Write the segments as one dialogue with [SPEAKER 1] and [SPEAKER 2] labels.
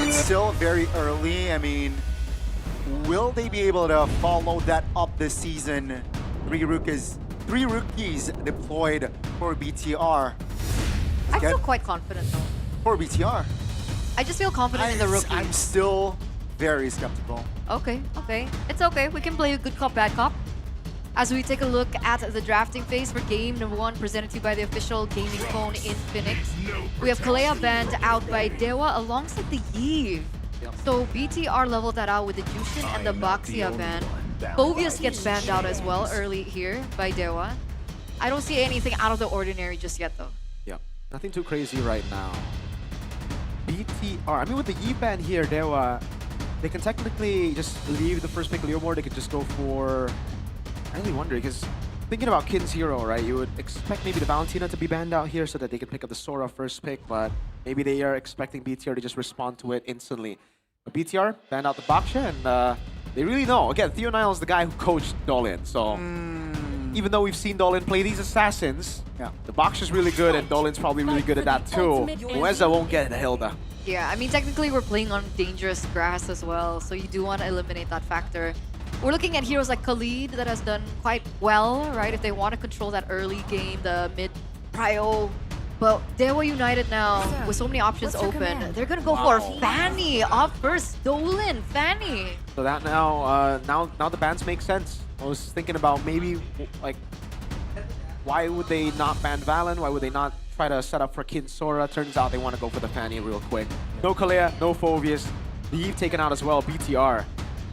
[SPEAKER 1] It's still very early. I mean, will they be able to follow that up this season? Three rookies deployed for BTR.
[SPEAKER 2] I feel quite confident though.
[SPEAKER 1] For BTR.
[SPEAKER 2] I just feel confident in the rookie.
[SPEAKER 1] I'm still very skeptical.
[SPEAKER 2] Okay, okay. It's okay. We can play a good cop, bad cop. As we take a look at the drafting phase for game number 1 presented to you by the official gaming phone in Phoenix. We have Kalea banned out by DEWA alongside the Eve. So BTR leveled that out with the Jushin and the Baxia ban. Phoveus gets banned out as well early here by DEWA. I don't see anything out of the ordinary just yet though.
[SPEAKER 3] Yeah, nothing too crazy right now. BTR, I mean with the E ban here, DEWA, they can technically just leave the first pick Leomord. They could just go for... I really wonder, because thinking about Kin's hero, right, you would expect maybe the Valentina to be banned out here so that they can pick up the Sora first pick, but maybe they are expecting BTR to just respond to it instantly. But BTR banned out the Baksha, and they really know. Again, Theo Nile is the guy who coached Dolin, so even though we've seen Dolin play these assassins, the Baksha's really good, and Dolin's probably really good at that too. Mueza won't get the Hilda.
[SPEAKER 2] Yeah, I mean, technically we're playing on dangerous grass as well, so you do want to eliminate that factor. We're looking at heroes like Khalid that has done quite well, right? If they want to control that early game, the mid prio. But DEWA United now, with so many options open, they're gonna go for Fanny off first. Dolin, Fanny.
[SPEAKER 3] So that now the bans make sense. I was thinking about maybe like, why would they not ban Valen? Why would they not try to set up for Kin Sora? Turns out they want to go for the Fanny real quick. No Kalea, no Phoveus. Eve taken out as well, BTR.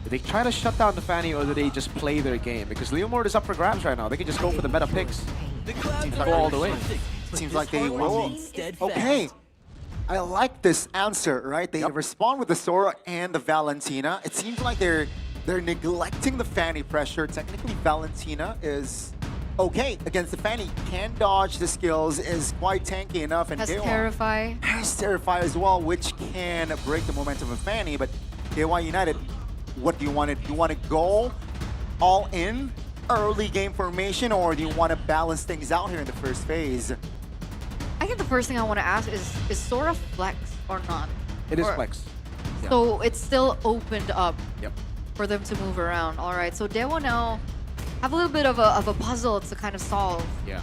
[SPEAKER 3] Do they try to shut down the Fanny or do they just play their game? Because Leomord is up for grabs right now. They can just go for the meta picks. Go all the way.
[SPEAKER 1] Seems like they will. Okay. I like this answer, right? They respond with the Sora and the Valentina. It seems like they're neglecting the Fanny pressure. Technically, Valentina is okay against the Fanny. Can dodge the skills, is quite tanky enough. And
[SPEAKER 2] Has Terrify.
[SPEAKER 1] Has Terrify as well, which can break the momentum of Fanny. But DEWA United, what do you want to do? You want to go all in early game formation, or do you want to balance things out here in the first phase?
[SPEAKER 2] I think the first thing I want to ask is Sora flex or not?
[SPEAKER 3] It is flex.
[SPEAKER 2] So it's still opened up
[SPEAKER 3] Yep.
[SPEAKER 2] for them to move around. All right, so DEWA now have a little bit of a puzzle to kind of solve.
[SPEAKER 3] Yeah.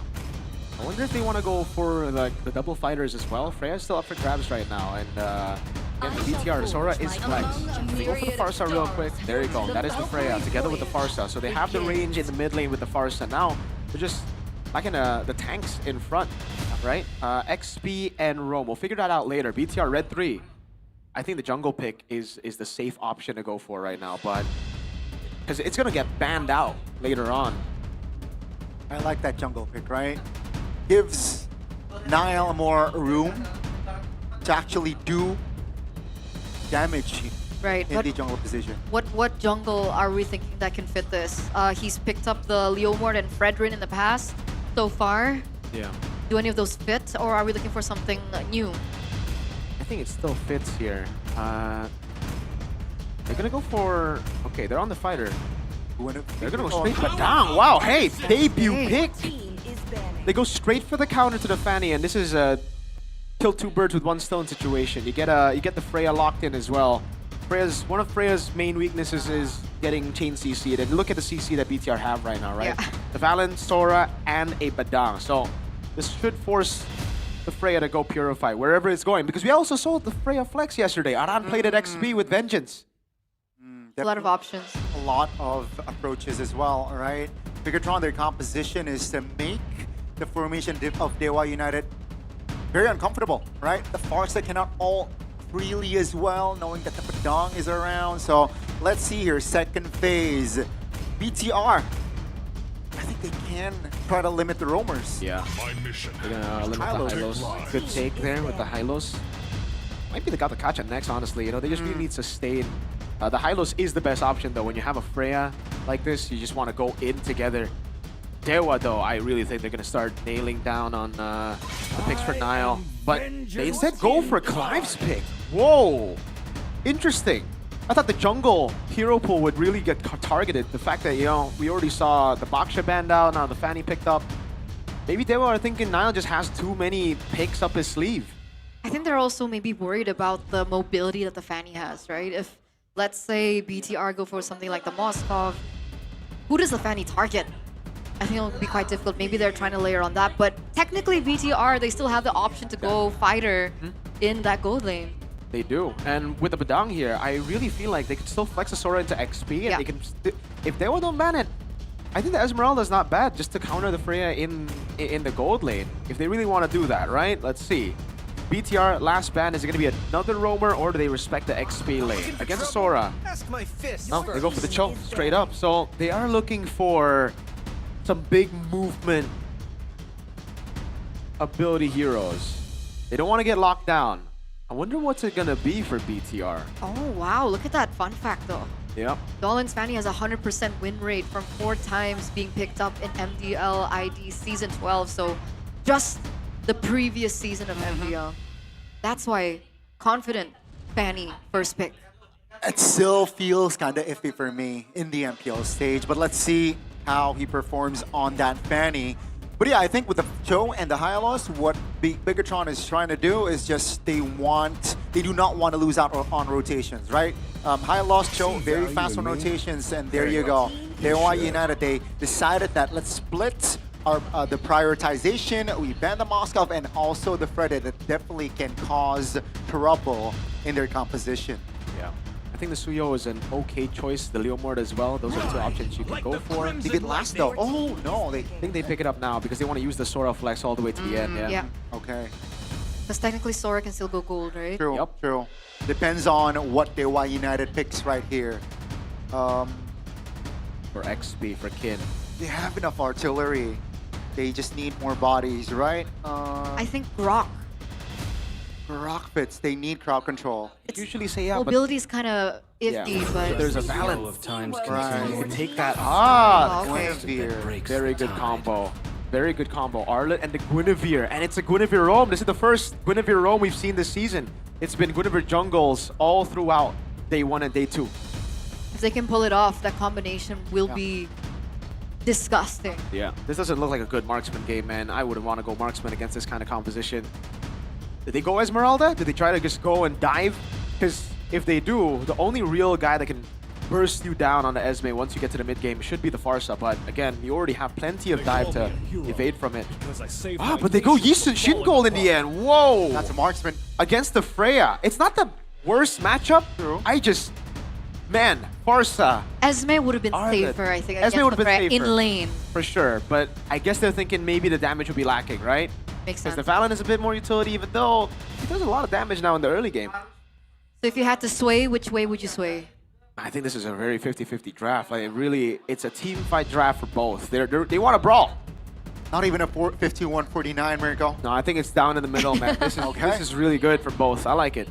[SPEAKER 3] I wonder if they want to go for like the double fighters as well. Freya's still up for grabs right now, and again, the BTR, the Sora is flex. They go for the Farsa real quick. There you go. That is the Freya together with the Farsa. So they have the range in the mid lane with the Farsa. Now they're just like in the tanks in front, right? XP and Rome. We'll figure that out later. BTR red 3. I think the jungle pick is the safe option to go for right now, but because it's gonna get banned out later on.
[SPEAKER 1] I like that jungle pick, right? Gives Nile more room to actually do damage
[SPEAKER 2] Right,
[SPEAKER 1] in the jungle position.
[SPEAKER 2] What jungle are we thinking that can fit this? He's picked up the Leomord and Fredrin in the past so far.
[SPEAKER 3] Yeah.
[SPEAKER 2] Do any of those fit, or are we looking for something new?
[SPEAKER 3] I think it still fits here. They're gonna go for... Okay, they're on the fighter. They're gonna go straight but down. Wow, hey, debut pick! They go straight for the counter to the Fanny, and this is a kill two birds with one stone situation. You get the Freya locked in as well. One of Freya's main weaknesses is getting chain CC'd, and look at the CC that BTR have right now, right?
[SPEAKER 2] Yeah.
[SPEAKER 3] The Valen, Sora, and a Badang. So this should force the Freya to go Purify wherever it's going, because we also saw the Freya flex yesterday. Aran played at XP with Vengeance.
[SPEAKER 2] A lot of options.
[SPEAKER 1] A lot of approaches as well, right? BIGETRON, their composition is to make the formation of DEWA United very uncomfortable, right? The Farsa cannot ult freely as well, knowing that the Padang is around. So let's see here, second phase. BTR, I think they can try to limit the roamers.
[SPEAKER 3] Yeah. They're gonna limit the Hylos. Good take there with the Hylos. Might be the Gatakacha next, honestly. You know, they just really need sustain. The Hylos is the best option, though. When you have a Freya like this, you just want to go in together. DEWA, though, I really think they're going to start nailing down on the picks for Nile. But they instead go for Clive's pick. Whoa! Interesting. I thought the jungle hero pool would really get targeted. The fact that, you know, we already saw the Baksha banned out, now the Fanny picked up. Maybe DEWA are thinking Nile just has too many picks up his sleeve.
[SPEAKER 2] I think they're also maybe worried about the mobility that the Fanny has, right? If, let's say, BTR go for something like the Moskov, who does the Fanny target? I think it'll be quite difficult. Maybe they're trying to layer on that, but technically BTR, they still have the option to go fighter in that gold lane.
[SPEAKER 3] They do. And with the Badang here, I really feel like they could still flex the Sora into XP, and they can, if they don't ban it, I think the Esmeralda is not bad just to counter the Freya in the gold lane. If they really want to do that, right? Let's see. BTR last ban, is it going to be another roamer, or do they respect the XP lane against Sora? No, they go for the choke straight up. So they are looking for some big movement ability heroes. They don't want to get locked down. I wonder what's it gonna be for BTR.
[SPEAKER 2] Oh, wow. Look at that fun fact, though.
[SPEAKER 3] Yep.
[SPEAKER 2] Dolan's Fanny has a 100% win rate from 4 times being picked up in MDL ID Season 12. So just the previous season of MPL. That's why confident Fanny first pick.
[SPEAKER 1] It still feels kind of iffy for me in the MPL stage, but let's see how he performs on that Fanny. But yeah, I think with the Cho and the Hylos, what BIGETRON is trying to do is just they do not want to lose out on rotations, right? Hylos, Cho, very fast on rotations, and there you go. DEWA United, they decided that let's split the prioritization. We ban the Moskov and also the Freddy that definitely can cause trouble in their composition.
[SPEAKER 3] Yeah. I think the Suyo is an okay choice. The Leomord as well. Those are the 2 options you can go for.
[SPEAKER 1] Did it last though? Oh no,
[SPEAKER 3] I think they pick it up now because they want to use the Sora flex all the way to the end. Yeah.
[SPEAKER 1] Okay.
[SPEAKER 2] Because technically Sora can still go gold, right?
[SPEAKER 1] True.
[SPEAKER 3] Yep.
[SPEAKER 1] True. Depends on what DEWA United picks right here.
[SPEAKER 3] For XP, for Kin.
[SPEAKER 1] They have enough artillery. They just need more bodies, right?
[SPEAKER 2] I think Grok.
[SPEAKER 1] Rock fits. They need crowd control.
[SPEAKER 3] Usually say yeah, but
[SPEAKER 2] Mobility is kind of iffy, but
[SPEAKER 3] there's a balance.
[SPEAKER 4] Of times
[SPEAKER 1] Right.
[SPEAKER 3] You can take that.
[SPEAKER 2] okay.
[SPEAKER 1] Guinevere.
[SPEAKER 3] Very good combo. Very good combo. Arlet and the Guinevere. And it's a Guinevere roam. This is the first Guinevere roam we've seen this season. It's been Guinevere jungles all throughout day 1 and day 2.
[SPEAKER 2] if they can pull it off, that combination will be disgusting.
[SPEAKER 3] Yeah. This doesn't look like a good marksman game, man. I wouldn't want to go marksman against this kind of composition. Did they go Esmeralda? Did they try to just go and dive? Because if they do, the only real guy that can burst you down on the Esme once you get to the mid game should be the Farsa. But again, you already have plenty of dive to evade from it. But they go Yisun Shin Gold in the end. Whoa!
[SPEAKER 1] That's a marksman.
[SPEAKER 3] Against the Freya. It's not the worst matchup.
[SPEAKER 1] True.
[SPEAKER 3] Man, Farsa.
[SPEAKER 2] Esme would have been
[SPEAKER 3] Arlet.
[SPEAKER 2] safer, I think,
[SPEAKER 3] Esme
[SPEAKER 2] against
[SPEAKER 3] would have
[SPEAKER 2] the
[SPEAKER 3] been
[SPEAKER 2] threat
[SPEAKER 3] safer.
[SPEAKER 2] in lane.
[SPEAKER 3] For sure, but I guess they're thinking maybe the damage will be lacking, right?
[SPEAKER 2] Makes
[SPEAKER 3] Because
[SPEAKER 2] sense.
[SPEAKER 3] the Valen is a bit more utility, even though he does a lot of damage now in the early game.
[SPEAKER 2] So if you had to sway, which way would you sway?
[SPEAKER 3] I think this is a very 50-50 draft. Like, it's a team fight draft for both. They want to brawl.
[SPEAKER 1] Not even a 51-49, Mirko.
[SPEAKER 3] No, I think it's down in the middle, man. This is really good for both. I like it.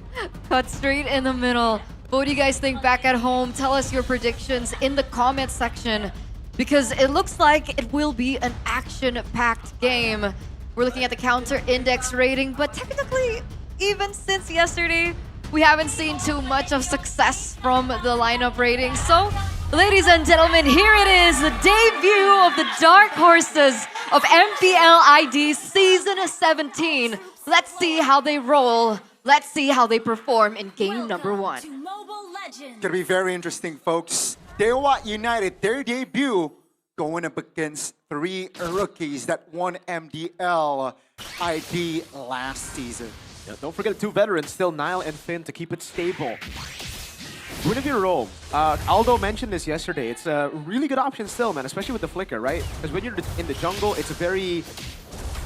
[SPEAKER 2] Cut straight in the middle. What do you guys think back at home? Tell us your predictions in the comment section, because it looks like it will be an action-packed game. We're looking at the counter index rating, but technically, even since yesterday, we haven't seen too much of success from the lineup rating. So, ladies and gentlemen, here it is, the debut of the Dark Horses of MPL ID Season 17. Let's see how they roll. Let's see how they perform in game number 1.
[SPEAKER 1] Gonna be very interesting, folks. DEWA United, their debut, going up against 3 rookies that won MDL ID last season.
[SPEAKER 3] Yeah, don't forget 2 veterans, still Nile and Finn, to keep it stable. Guinevere roam. Aldo mentioned this yesterday. It's a really good option still, man, especially with the flicker, right? Because when you're in the jungle, it's a very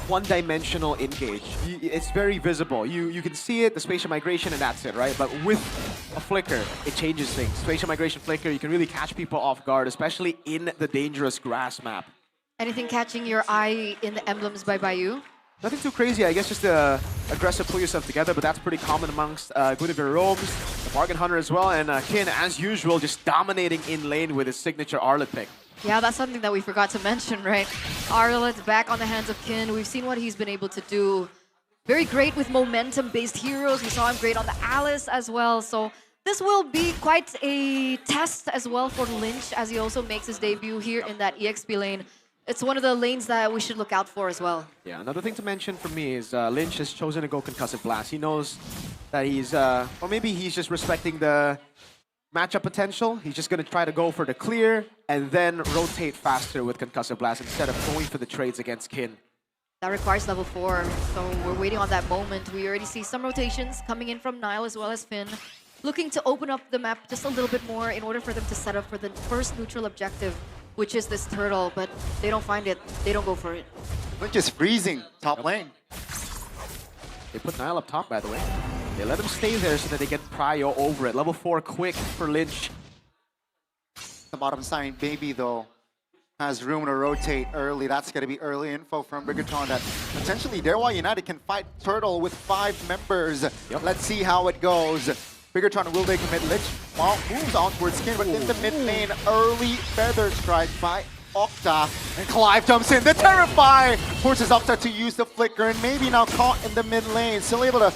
[SPEAKER 3] one-dimensional engage. It's very visible. You can see it, the spatial migration, and that's it, right? But with a flicker, it changes things. Spatial migration flicker, you can really catch people off guard, especially in the dangerous grass map.
[SPEAKER 2] Anything catching your eye in the emblems by Bayou?
[SPEAKER 3] Nothing too crazy, I guess just aggressive pull yourself together, but that's pretty common amongst Guinevere roams, the Bargain Hunter as well, and Kin, as usual, just dominating in lane with his signature Arlet pick.
[SPEAKER 2] Yeah, that's something that we forgot to mention, right? Arlet's back on the hands of Kin. We've seen what he's been able to do. Very great with momentum-based heroes. We saw him great on the Alice as well. So this will be quite a test as well for Lynch, as he also makes his debut here in that EXP lane. it's one of the lanes that we should look out for as well.
[SPEAKER 3] Yeah, another thing to mention for me is Lynch has chosen to go Concussive Blast. He knows that he's, or maybe he's just respecting the matchup potential. He's just going to try to go for the clear and then rotate faster with Concussive Blast instead of going for the trades against Kin.
[SPEAKER 2] That requires level 4, so we're waiting on that moment. We already see some rotations coming in from Nile as well as Finn, looking to open up the map just a little bit more in order for them to set up for the first neutral objective, which is this turtle, but they don't find it, they don't go for it.
[SPEAKER 1] Lynch is freezing top lane.
[SPEAKER 3] They put Nile up top, by the way. They let him stay there so that they get prio over it. Level 4 quick for Lynch.
[SPEAKER 1] The bottom side, Baby, though, has room to rotate early. That's going to be early info from BIGETRON that potentially DEWA United can fight Turtle with 5 members.
[SPEAKER 3] Yep.
[SPEAKER 1] Let's see how it goes. BIGETRON, will they commit? Lynch moves on towards Kin, but in the mid lane, early feather strike by Octa. And Clive jumps in. The Terrify forces Octa to use the flicker, and maybe now caught in the mid lane. Still able to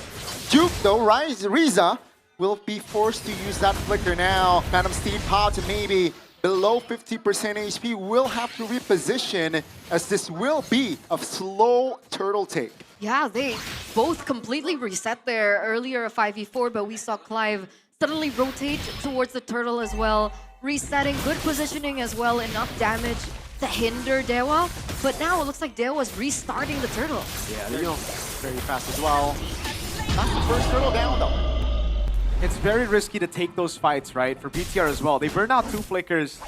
[SPEAKER 1] juke though. Riza will be forced to use that flicker now. Phantom Steed pod to maybe below 50% HP, will have to reposition, as this will be a slow turtle take.
[SPEAKER 2] Yeah, they both completely reset their earlier 5v4, but we saw Clive suddenly rotate towards the turtle as well, resetting, good positioning as well, enough damage to hinder DEWA. But now it looks like DEWA is restarting the turtle.
[SPEAKER 1] Yeah, you know, very fast as well. That's the first turtle down though.
[SPEAKER 3] It's very risky to take those fights, right? For BTR as well. They burned out 2 flickers.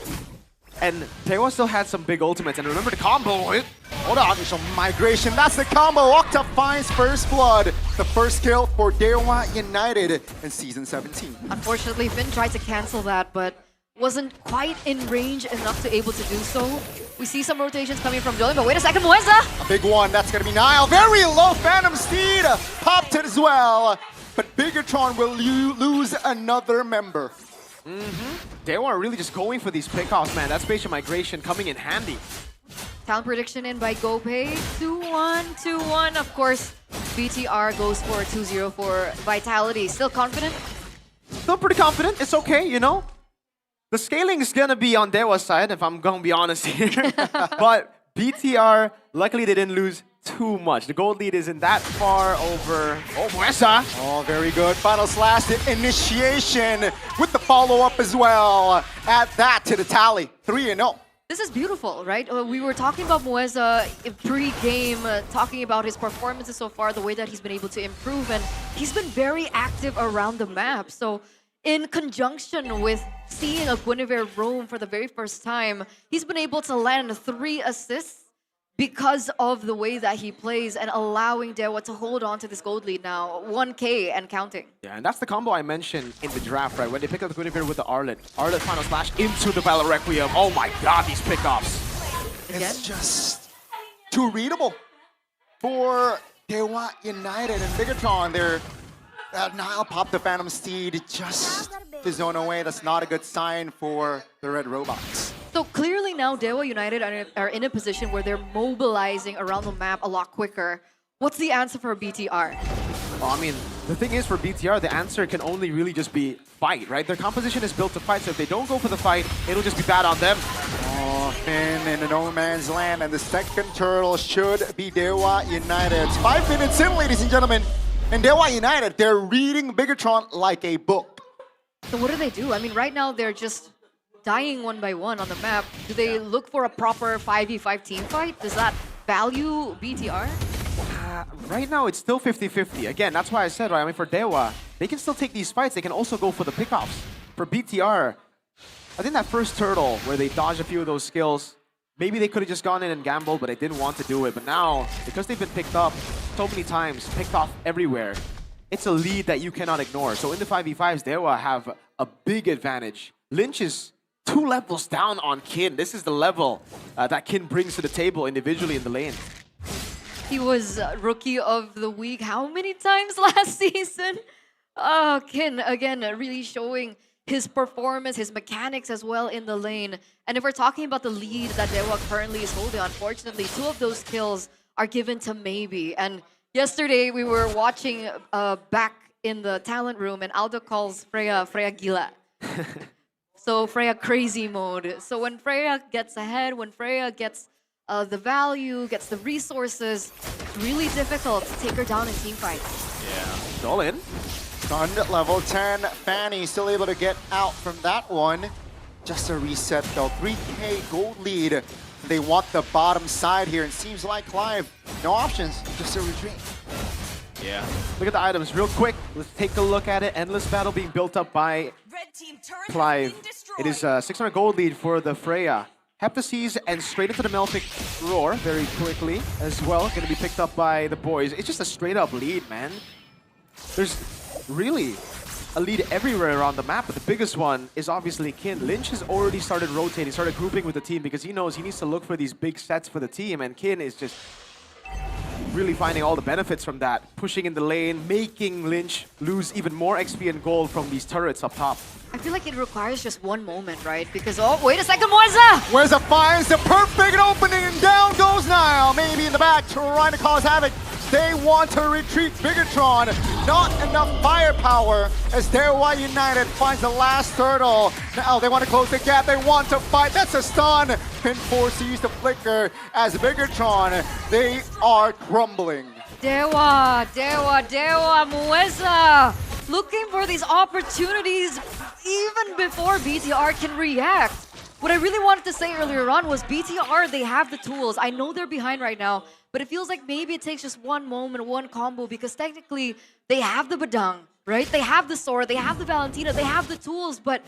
[SPEAKER 3] And DEWA still had some big ultimates. And remember the combo.
[SPEAKER 1] Hold on, initial migration. That's the combo. Octa finds first blood. The first kill for DEWA United in Season 17.
[SPEAKER 2] Unfortunately, Finn tried to cancel that, but wasn't quite in range enough to able to do so. We see some rotations coming from Jolin, but wait a second, Mueza!
[SPEAKER 1] A big one, that's gonna be Nile. Very low, Phantom Steed popped it as well. But BIGETRON will lose another member.
[SPEAKER 3] DEWA are really just going for these pickoffs, man. That spatial migration coming in handy.
[SPEAKER 2] Talent prediction in by GoPay. 2-1, 2-1. Of course, BTR goes for 2-0 for Vitality. Still confident?
[SPEAKER 3] Still pretty confident. It's okay, you know? The scaling is gonna be on DEWA's side, if I'm gonna be honest here. But BTR, luckily they didn't lose too much. The gold lead isn't that far over. Oh, Muesa!
[SPEAKER 1] Oh, very good. Final slash, the initiation with the follow-up as well. Add that to the tally. 3-0.
[SPEAKER 2] This is beautiful, right? We were talking about Mueza pre-game, talking about his performances so far, the way that he's been able to improve, and he's been very active around the map. So in conjunction with seeing a Guinevere roam for the very first time, he's been able to land 3 assists because of the way that he plays and allowing DEWA to hold on to this gold lead now, 1K and counting.
[SPEAKER 3] Yeah, and that's the combo I mentioned in the draft, right? When they pick up the Guinevere with the Arlet. Arlet final slash into the Battle Requiem. Oh my god, these pickoffs.
[SPEAKER 2] Again?
[SPEAKER 1] It's just too readable for DEWA United and BIGETRON. They're Nile popped the Phantom Steed just to zone away. That's not a good sign for the Red Robots.
[SPEAKER 2] So clearly now DEWA United are in a position where they're mobilizing around the map a lot quicker. What's the answer for BTR?
[SPEAKER 3] Well, I mean, the thing is for BTR, the answer can only really just be fight, right? Their composition is built to fight, so if they don't go for the fight, it'll just be bad on them.
[SPEAKER 1] Oh, Finn in the no man's land, and the second turtle should be DEWA United. It's 5 minutes in, ladies and gentlemen. And DEWA United, they're reading BIGETRON like a book.
[SPEAKER 2] So what do? I mean, right now they're just dying one by one on the map. Do they look for a proper 5v5 team fight? Does that value BTR?
[SPEAKER 3] Right now, it's still 50-50. Again, that's why I said, right, I mean, for DEWA, they can still take these fights. They can also go for the pickoffs. For BTR, I think that first turtle where they dodged a few of those skills, maybe they could have just gone in and gambled, but they didn't want to do it. But now, because they've been picked up so many times, picked off everywhere, it's a lead that you cannot ignore. So in the 5v5s, DEWA have a big advantage. Lynch is 2 levels down on Kin. This is the level that Kin brings to the table individually in the lane.
[SPEAKER 2] He was Rookie of the Week how many times last season? Oh, Kin, again, really showing his performance, his mechanics as well in the lane. And if we're talking about the lead that DEWA currently is holding, unfortunately, 2 of those kills are given to Maybe. And yesterday, we were watching back in the talent room, and Aldo calls Freya Gila. So Freya crazy mode. So when Freya gets ahead, when Freya gets the value, gets the resources. It's really difficult to take her down in team fights.
[SPEAKER 3] Yeah. All in.
[SPEAKER 1] Stunned at level 10. Fanny still able to get out from that one. Just a reset though. 3K gold lead. They want the bottom side here. It seems like Clive, no options, just a retreat.
[SPEAKER 3] Yeah. Look at the items real quick. Let's take a look at it. Endless battle being built up by Clive. It is a 600 gold lead for the Freya. Heptases and straight into the Melfic Roar very quickly as well. Going to be picked up by the boys. It's just a straight up lead, man. There's really a lead everywhere around the map, but the biggest one is obviously Kin. Lynch has already started rotating, started grouping with the team because he knows he needs to look for these big sets for the team, and Kin is just really finding all the benefits from that. Pushing in the lane, making Lynch lose even more XP and gold from these turrets up top.
[SPEAKER 2] I feel like it requires just one moment, right? Because, oh, wait a second, Moisa!
[SPEAKER 1] Moisa finds the perfect opening and down goes Nile. Maybe in the back, trying to cause havoc. They want to retreat BIGETRON. Not enough firepower as DEWA United finds the last turtle. Now they want to close the gap. They want to fight. That's a stun. Pin forced to use the flicker as BIGETRON. They are crumbling.
[SPEAKER 2] DEWA, Moisa! Looking for these opportunities even before BTR can react. What I really wanted to say earlier on was BTR, they have the tools. I know they're behind right now, but it feels like maybe it takes just one moment, one combo, because technically they have the Badang, right? They have the sword, they have the Valentina, they have the tools, but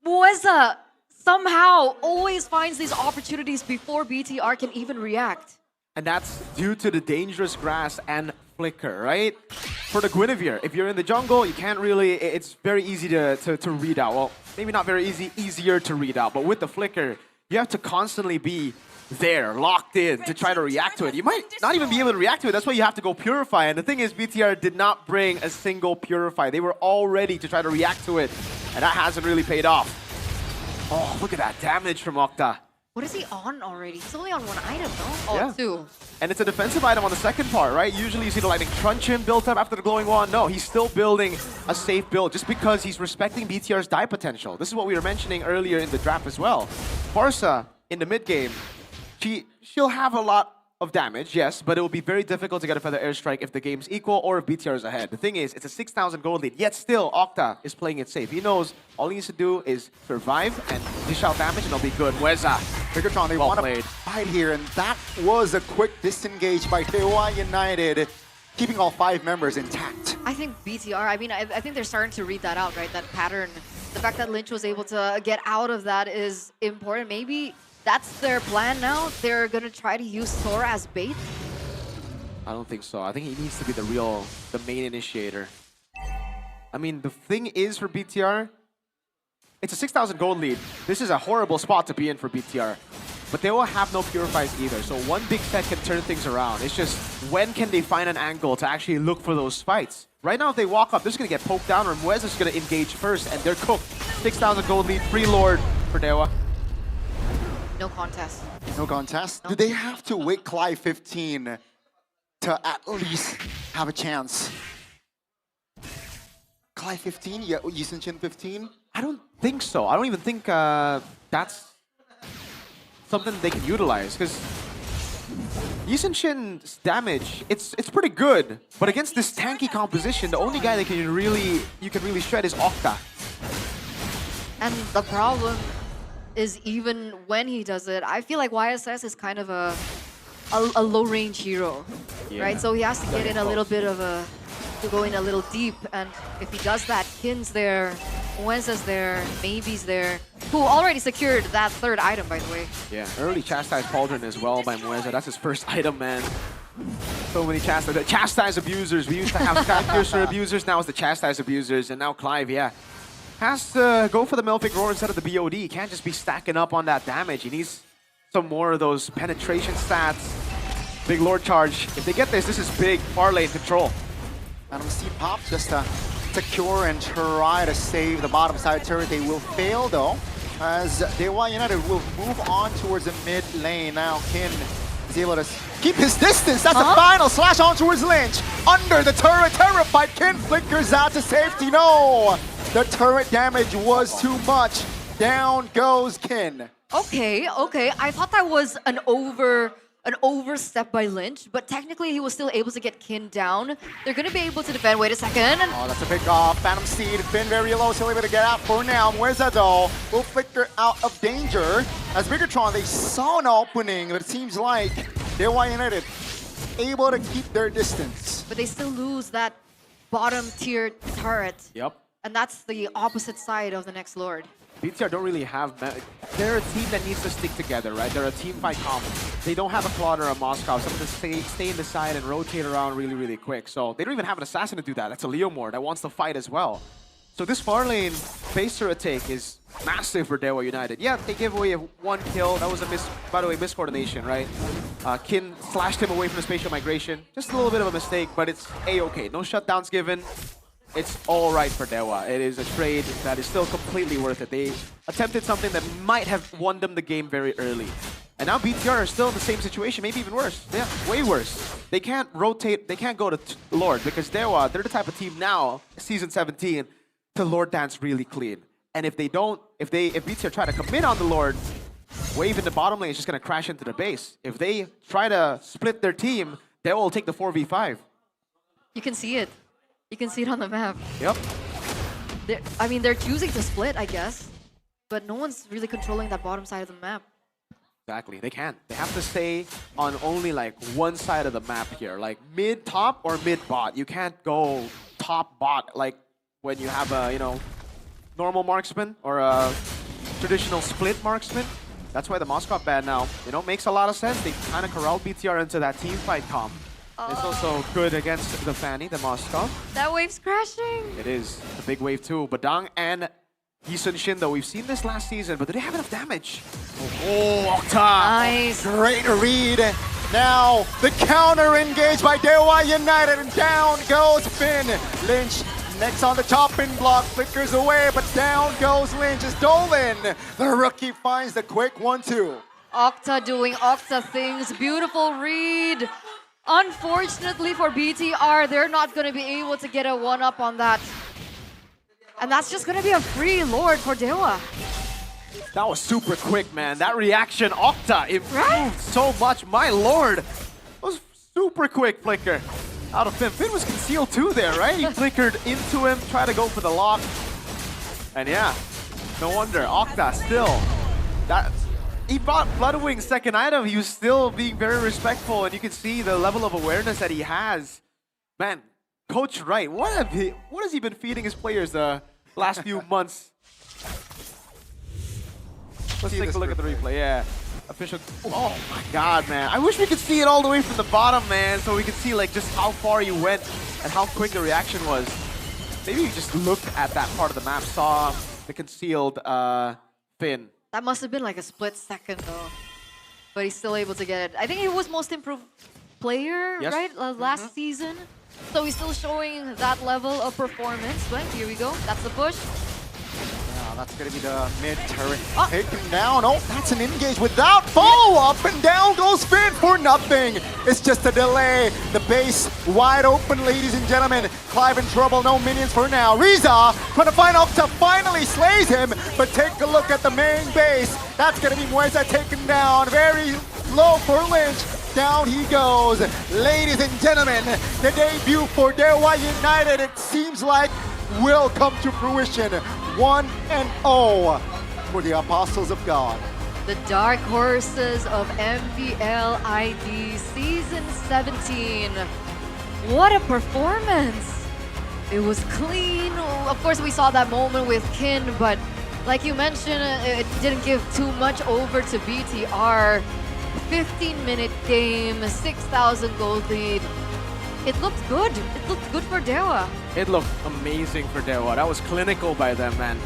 [SPEAKER 2] Moisa somehow always finds these opportunities before BTR can even react.
[SPEAKER 3] And that's due to the dangerous grass and flicker, right? For the Guinevere, if you're in the jungle, you can't really, it's very easy to read out. Well, maybe not very easy, easier to read out, but with the flicker, you have to constantly be there, locked in to try to react to it. You might not even be able to react to it. That's why you have to go Purify. And the thing is, BTR did not bring a single Purify. They were all ready to try to react to it, and that hasn't really paid off. Oh, look at that damage from Octa.
[SPEAKER 2] What is he on already? He's only on one item, no? Oh,
[SPEAKER 3] Yeah.
[SPEAKER 2] two.
[SPEAKER 3] And it's a defensive item on the second part, right? Usually you see the Lightning Truncheon built up after the Glowing Wand. No, he's still building a safe build just because he's respecting BTR's die potential. This is what we were mentioning earlier in the draft as well. Barca, in the mid game, she'll have a lot of damage, yes, but it will be very difficult to get a Feather Airstrike if the game's equal or if BTR is ahead. The thing is, it's a 6,000 gold lead, yet still Octa is playing it safe. He knows all he needs to do is survive and dish out damage and it'll be good. Mueza.
[SPEAKER 1] BIGETRON, they want to fight here, and that was a quick disengage by DEWA United, keeping all 5 members intact.
[SPEAKER 2] I think BTR, I mean, I think they're starting to read that out, right? That pattern. The fact that Lynch was able to get out of that is important. Maybe that's their plan now. They're going to try to use Thor as bait.
[SPEAKER 3] I don't think so. I think he needs to be the main initiator. I mean, the thing is for BTR, it's a 6,000 gold lead. This is a horrible spot to be in for BTR. But they will have no Purifies either, so one big set can turn things around. It's just, when can they find an angle to actually look for those fights? Right now, if they walk up, they're just going to get poked down, or Muez is going to engage first, and they're cooked. 6,000 gold lead, free Lord for DEWA.
[SPEAKER 2] No contest.
[SPEAKER 1] No contest? No. Do they have to wait Clive 15 to at least have a chance? Clive 15? Yeah, Yisun-Chin 15?
[SPEAKER 3] I don't think so. I don't even think that's something they can utilize, because Yisun-Chin's damage, it's pretty good, but against this tanky composition, the only guy that you can really shred is Octa.
[SPEAKER 2] And the problem is, even when he does it, I feel like YSS is kind of a low-range hero, right? So he has to get in a little bit of to go in a little deep, and if he does that, Kin's there, Muenza's there, Maybe's there, who already secured that 3rd item, by the way.
[SPEAKER 3] Yeah, early Chastise Pauldron as well by Muenza. That's his first item, man. So many Chastise Abusers. We used to have Skypiercer Abusers, now it's the Chastise Abusers, and now Clive, yeah. Has to go for the Melfic Roar instead of the BOD. He can't just be stacking up on that damage. He needs some more of those penetration stats. Big Lord Charge. If they get this is big. Far lane control.
[SPEAKER 1] Phantom Seed Pop just to secure and try to save the bottom side turret. They will fail though, as DEWA United will move on towards the mid lane. Now Kin is able to keep his distance. That's the final slash on towards Lynch. Under the turret, terrified. Kin flickers out to safety. No! The turret damage was too much. Down goes Kin.
[SPEAKER 2] Okay, okay. I thought that was an overstep by Lynch, but technically he was still able to get Kin down. They're gonna be able to defend. Wait a second.
[SPEAKER 1] Oh, that's a big Phantom Seed. Been very low, still able to get out for now. Mweza though will flicker out of danger. As BIGETRON, they saw an opening, but it seems like DEWA United able to keep their distance.
[SPEAKER 2] But they still lose that bottom tier turret.
[SPEAKER 3] Yep.
[SPEAKER 2] And that's the opposite side of the next Lord.
[SPEAKER 3] BTR don't really have... They're a team that needs to stick together, right? They're a team fight comp. They don't have a Claude or a Moscow. Someone to stay in the side and rotate around really, really quick. So they don't even have an assassin to do that. That's a Leomord that wants to fight as well. So this far lane base turret take is massive for DEWA United. Yeah, they gave away one kill. That was a by the way, miscoordination, right? Kin slashed him away from the spatial migration. Just a little bit of a mistake, but it's A-okay. No shutdowns given. It's all right for DEWA. It is a trade that is still completely worth it. They attempted something that might have won them the game very early. And now BTR are still in the same situation, maybe even worse. Yeah, way worse. They can't rotate, they can't go to Lord because DEWA, they're the type of team now, Season 17, to Lord dance really clean. And if they don't, if BTR try to commit on the Lord, Wave in the bottom lane is just gonna crash into the base. If they try to split their team, DEWA will take the 4v5.
[SPEAKER 2] You can see it. You can see it on the map.
[SPEAKER 3] Yep.
[SPEAKER 2] I mean, they're choosing to split, I guess. But no one's really controlling that bottom side of the map.
[SPEAKER 3] Exactly. They can't. They have to stay on only like one side of the map here. Like mid-top or mid-bot. You can't go top-bot like when you have a, you know, normal marksman or a traditional split marksman. That's why the Moscow ban now, you know, makes a lot of sense. They kind of corralled BTR into that team fight comp. It's also good against the Fanny, the Moscow.
[SPEAKER 2] That wave's crashing.
[SPEAKER 3] It is a big wave too. Badang and Heesun Shin, though, we've seen this last season, but do they have enough damage? Oh, Octa!
[SPEAKER 2] Nice.
[SPEAKER 1] Great read. Now the counter engaged by DEWA United, and down goes Finn. Lynch next on the chopping block, flickers away, but down goes Lynch as Dolan, the rookie, finds the quick 1-2.
[SPEAKER 2] Octa doing Octa things. Beautiful read. Unfortunately for BTR, they're not going to be able to get a one-up on that. And that's just going to be a free Lord for DEWA.
[SPEAKER 3] That was super quick, man. That reaction, Octa, improved so much. My lord, that was super quick flicker out of Finn. Finn was concealed too there, right? He flickered into him, tried to go for the lock. And yeah, no wonder, Octa still. He bought Bloodwing's second item. He was still being very respectful, and you can see the level of awareness that he has. Man, Coach Wright, what has he been feeding his players the last few months? Let's take a look at the replay. Yeah, official. Oh my God, man! I wish we could see it all the way from the bottom, man, so we could see like just how far you went and how quick the reaction was. Maybe you just looked at that part of the map, saw the concealed Finn.
[SPEAKER 2] That must have been like a split second though. But he's still able to get it. I think he was most improved player,
[SPEAKER 3] yes.
[SPEAKER 2] right? Last season. So he's still showing that level of performance. But here we go. That's the push.
[SPEAKER 1] Yeah, that's going to be the mid turret. Taken down. Oh, that's an engage without follow-up. And down goes Finn for nothing. It's just a delay. The base wide open, ladies and gentlemen. Clive in trouble. No minions for now. Riza trying to find Octa, finally slays him. But take a look at the main base. That's going to be Mweza taken down. Very low for Lynch. Down he goes. Ladies and gentlemen, the debut for DEWA United, it seems like, will come to fruition. 1-0 for the Apostles of God.
[SPEAKER 2] The Dark Horses of MPL ID Season 17. What a performance! It was clean. Of course, we saw that moment with Kin, but like you mentioned, it didn't give too much over to BTR. 15-minute game, 6,000 gold lead. It looked good. It looked good for DEWA.
[SPEAKER 3] It looked amazing for DEWA. That was clinical by them, man.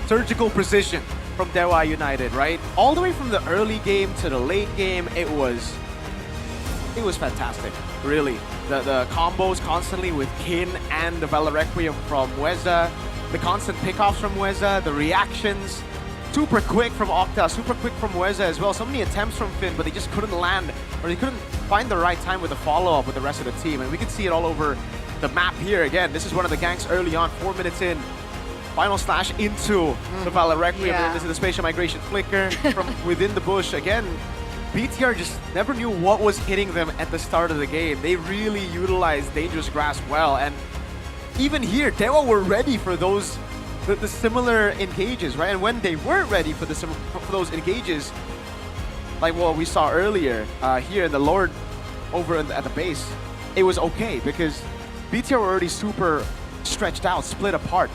[SPEAKER 3] Surgical precision from DEWA United, right? All the way from the early game to the late game, it was fantastic, really. The combos constantly with Kin and the Valor-Requiem from Mweza, the constant pickoffs from Mweza, the reactions. Super quick from Octa, super quick from Mweza as well. So many attempts from Finn, but they just couldn't land, or they couldn't find the right time with the follow-up with the rest of the team. And we can see it all over the map here again. This is one of the ganks early on, 4 minutes in. Final slash into the Valor Requiem,
[SPEAKER 2] Yeah.
[SPEAKER 3] and then into the spatial migration flicker from within the bush. Again, BTR just never knew what was hitting them at the start of the game. They really utilized Dangerous Grass well, and even here, DEWA were ready for those the similar engages, right? And when they weren't ready for those engages, like what we saw earlier here in the Lord over at the base, it was okay because BTR were already super stretched out, split apart.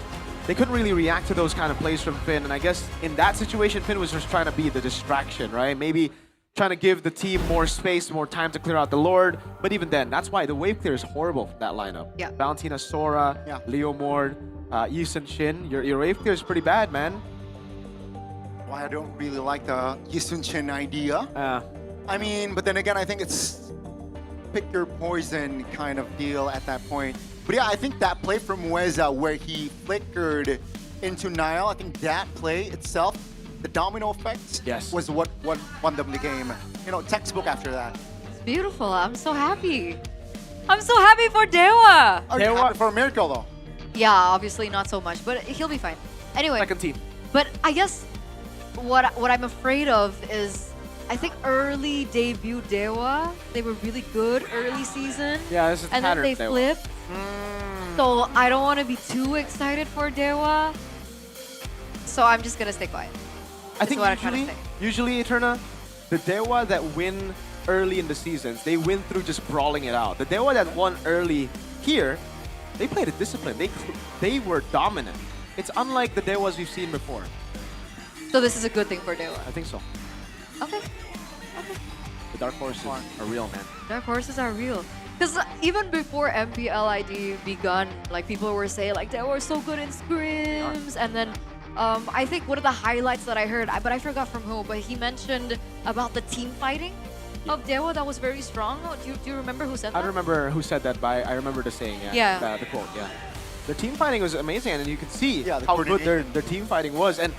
[SPEAKER 3] They couldn't really react to those kind of plays from Finn, and I guess in that situation, Finn was just trying to be the distraction, right? Maybe trying to give the team more space, more time to clear out the Lord, but even then, that's why the wave clear is horrible from that lineup.
[SPEAKER 2] Yeah.
[SPEAKER 3] Valentina Sora,
[SPEAKER 1] Yeah.
[SPEAKER 3] Leo Mord, Yisun Shin, your wave clear is pretty bad, man.
[SPEAKER 1] Why I don't really like the Yisun Chen idea. I mean, but then again, I think it's pick your poison kind of deal at that point. But yeah, I think that play from Mueza where he flickered into Nile, I think that play itself, the domino effect,
[SPEAKER 3] Yes.
[SPEAKER 1] was what won them the game. You know, textbook after that.
[SPEAKER 2] It's beautiful. I'm so happy. I'm so happy for DEWA.
[SPEAKER 1] Are you
[SPEAKER 3] They
[SPEAKER 1] happy
[SPEAKER 3] were-
[SPEAKER 1] for a miracle though?
[SPEAKER 2] Yeah, obviously not so much, but he'll be fine. Anyway,
[SPEAKER 3] Second team.
[SPEAKER 2] but I guess what I'm afraid of is I think early debut DEWA, they were really good early season.
[SPEAKER 3] Yeah, this is
[SPEAKER 2] And then
[SPEAKER 3] pattern
[SPEAKER 2] they
[SPEAKER 3] DEWA.
[SPEAKER 2] flipped. So I don't want to be too excited for DEWA. So I'm just gonna stay quiet.
[SPEAKER 3] I think
[SPEAKER 2] what I'm trying to
[SPEAKER 3] usually, Eterna, the DEWA that win early in the seasons, they win through just brawling it out. The DEWA that won early here, they played a discipline. They were dominant. It's unlike the DEWAs we've seen before.
[SPEAKER 2] So this is a good thing for DEWA.
[SPEAKER 3] I think so.
[SPEAKER 2] Okay.
[SPEAKER 3] The Dark Horses are real, man.
[SPEAKER 2] Dark horses are real. Because even before MPL ID begun, like people were saying like they were so good in scrims, and then I think one of the highlights that I heard, but I forgot from who, but he mentioned about the team fighting of DEWA that was very strong. Do you remember who said that?
[SPEAKER 3] I don't remember who said that, but I remember the saying. Yeah.
[SPEAKER 2] Yeah.
[SPEAKER 3] The quote. Yeah. The team fighting was amazing, and you could see
[SPEAKER 1] Yeah, the
[SPEAKER 3] how good
[SPEAKER 1] coordination.
[SPEAKER 3] their team fighting was, and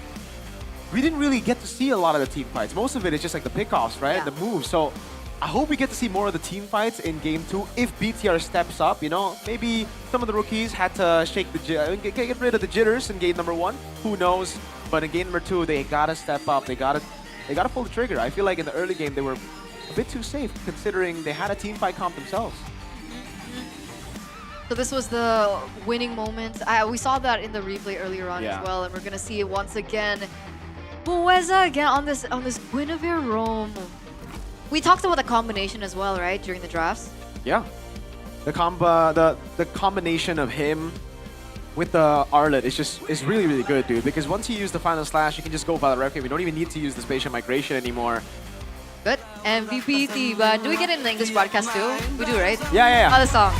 [SPEAKER 3] we didn't really get to see a lot of the team fights. Most of it is just like the pickoffs, right?
[SPEAKER 2] Yeah.
[SPEAKER 3] The moves. So I hope we get to see more of the team fights in Game 2 if BTR steps up. You know, maybe some of the rookies had to shake the get rid of the jitters in Game number 1. Who knows? But in Game number 2, they gotta step up. They gotta pull the trigger. I feel like in the early game they were a bit too safe considering they had a team fight comp themselves.
[SPEAKER 2] So this was the winning moment. We saw that in the replay earlier on
[SPEAKER 3] Yeah.
[SPEAKER 2] as well, and we're gonna see it once again. Mueza again on this Guinevere roam. We talked about the combination as well, right, during the drafts.
[SPEAKER 3] Yeah. The combination of him with the Arlet is really, really good, dude. Because once you use the Final Slash, you can just go Valor Requiem. You don't even need to use the Spatial Migration anymore.
[SPEAKER 2] Good. MVP Tiba. Do we get it in the English podcast too? We do, right?
[SPEAKER 3] Yeah.
[SPEAKER 2] Other song.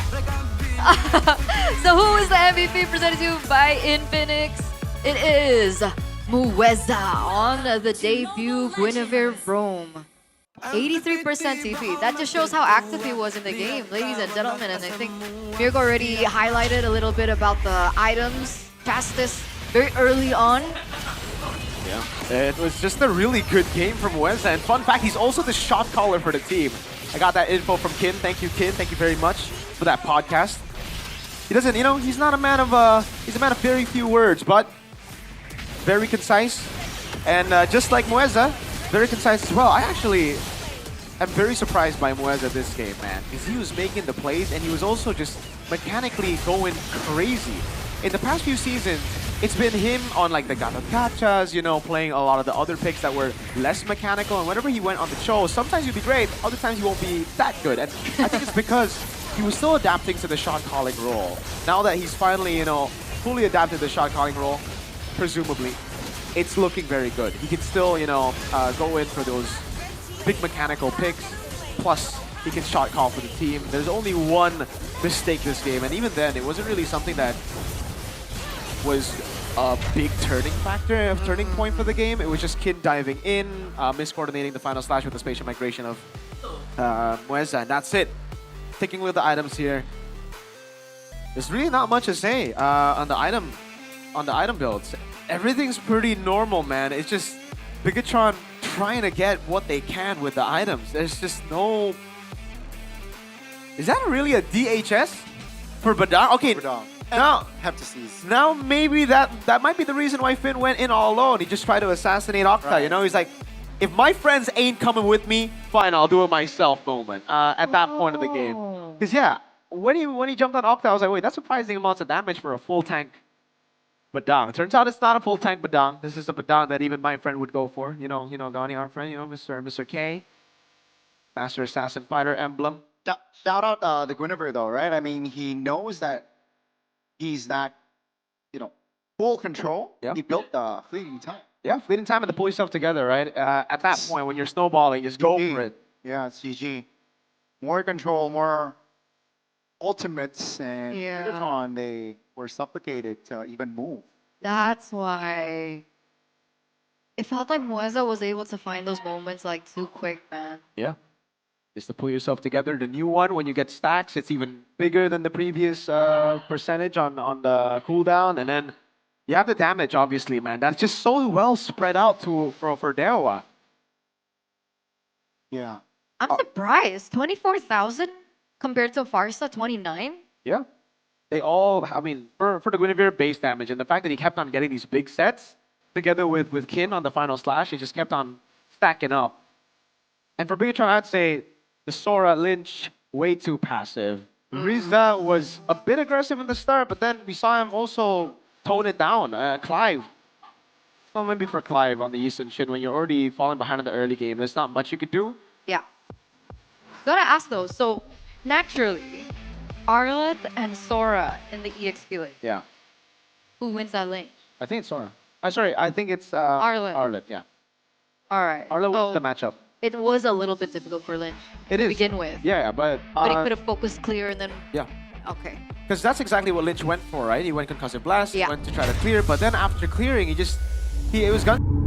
[SPEAKER 2] So who is the MVP presented to you by Infinix? It is Mueza on the debut Guinevere Rome. 83% TP. That just shows how active he was in the game, ladies and gentlemen. And I think Mirko already highlighted a little bit about the items. Chastis very early on.
[SPEAKER 3] Yeah. It was just a really good game from Mueza. And fun fact, he's also the shot caller for the team. I got that info from Kin. Thank you, Kin. Thank you very much for that podcast. He doesn't, you know, he's not a man of, he's a man of very few words, but very concise. And just like Mueza, very concise as well. I actually am very surprised by Mueza this game, man. Because he was making the plays and he was also just mechanically going crazy. In the past few seasons, it's been him on like the gachas, you know, playing a lot of the other picks that were less mechanical. And whenever he went on the show, sometimes he'd be great, other times he won't be that good. And I think it's because he was still adapting to the shot calling role. Now that he's finally, you know, fully adapted to the shot calling role, presumably, it's looking very good. He can still, you know, go in for those big mechanical picks. Plus, he can shot call for the team. There's only one mistake this game, and even then, it wasn't really something that was a big turning factor, a turning point for the game. It was just Kin diving in, miscoordinating the Final Slash with the spatial migration of Mueza, and that's it. Taking with the items here. There's really not much to say on the item builds. Everything's pretty normal, man. It's just BIGETRON trying to get what they can with the items. There's just no... Is that really a DHS for Badang? Okay,
[SPEAKER 1] Badang.
[SPEAKER 3] Now,
[SPEAKER 1] Have to seize.
[SPEAKER 3] now maybe that might be the reason why Finn went in all alone. He just tried to assassinate Octa.
[SPEAKER 1] Right.
[SPEAKER 3] You know, he's like, if my friends ain't coming with me, fine, I'll do it myself. Moment. At that point of the game, because yeah, when he jumped on Octa, I was like, wait, that's surprising amounts of damage for a full tank Badang. Turns out it's not a full tank Badang. This is a Badang that even my friend would go for. You know, Donnie, our friend. You know, Mr. K, Master Assassin Fighter emblem.
[SPEAKER 1] Shout out the Guinevere though, right? I mean, he knows that he's not, full control.
[SPEAKER 3] Yeah.
[SPEAKER 1] He built the fleeting time.
[SPEAKER 3] Yeah, fleeting time and to pull yourself together, right? At that point, when you're snowballing, just go
[SPEAKER 1] GG.
[SPEAKER 3] for it.
[SPEAKER 1] Yeah, it's GG. More control, more ultimates, and
[SPEAKER 2] Yeah.
[SPEAKER 1] BIGETRON, they were suffocated to even move.
[SPEAKER 2] That's why it felt like Moeza was able to find those moments like too quick, man.
[SPEAKER 3] Yeah. Just to pull yourself together. The new one, when you get stacks, it's even bigger than the previous percentage on the cooldown. And then you have the damage, obviously, man. That's just so well spread out for DEWA.
[SPEAKER 1] Yeah.
[SPEAKER 2] I'm surprised. 24,000 compared to Farsa 29.
[SPEAKER 3] Yeah. They all, I mean, for the Guinevere base damage, and the fact that he kept on getting these big sets together with Kin on the final slash, he just kept on stacking up. And for BIGETRON, I'd say the Sora Lynch, way too passive. Rizda was a bit aggressive in the start, but then we saw him also tone it down. Clive. Well, maybe for Clive on the Eastern Shin, when you're already falling behind in the early game, there's not much you could do.
[SPEAKER 2] Yeah. Gotta ask though, so naturally, Arlet and Sora in the EXP lane.
[SPEAKER 3] Yeah.
[SPEAKER 2] Who wins that lane?
[SPEAKER 3] I think it's Sora. Sorry, I think it's
[SPEAKER 2] Arlet.
[SPEAKER 3] Arlet, yeah.
[SPEAKER 2] Alright.
[SPEAKER 3] Arlet
[SPEAKER 2] so
[SPEAKER 3] wins the matchup.
[SPEAKER 2] it was a little bit difficult for Lynch
[SPEAKER 3] It
[SPEAKER 2] to
[SPEAKER 3] is.
[SPEAKER 2] begin with.
[SPEAKER 3] Yeah, but
[SPEAKER 2] But he could have focused clear and then.
[SPEAKER 3] yeah.
[SPEAKER 2] Okay.
[SPEAKER 3] Because that's exactly what Lynch went for, right? He went concussive blast,
[SPEAKER 2] Yeah.
[SPEAKER 3] he went to try to clear, but then after clearing, it was gun.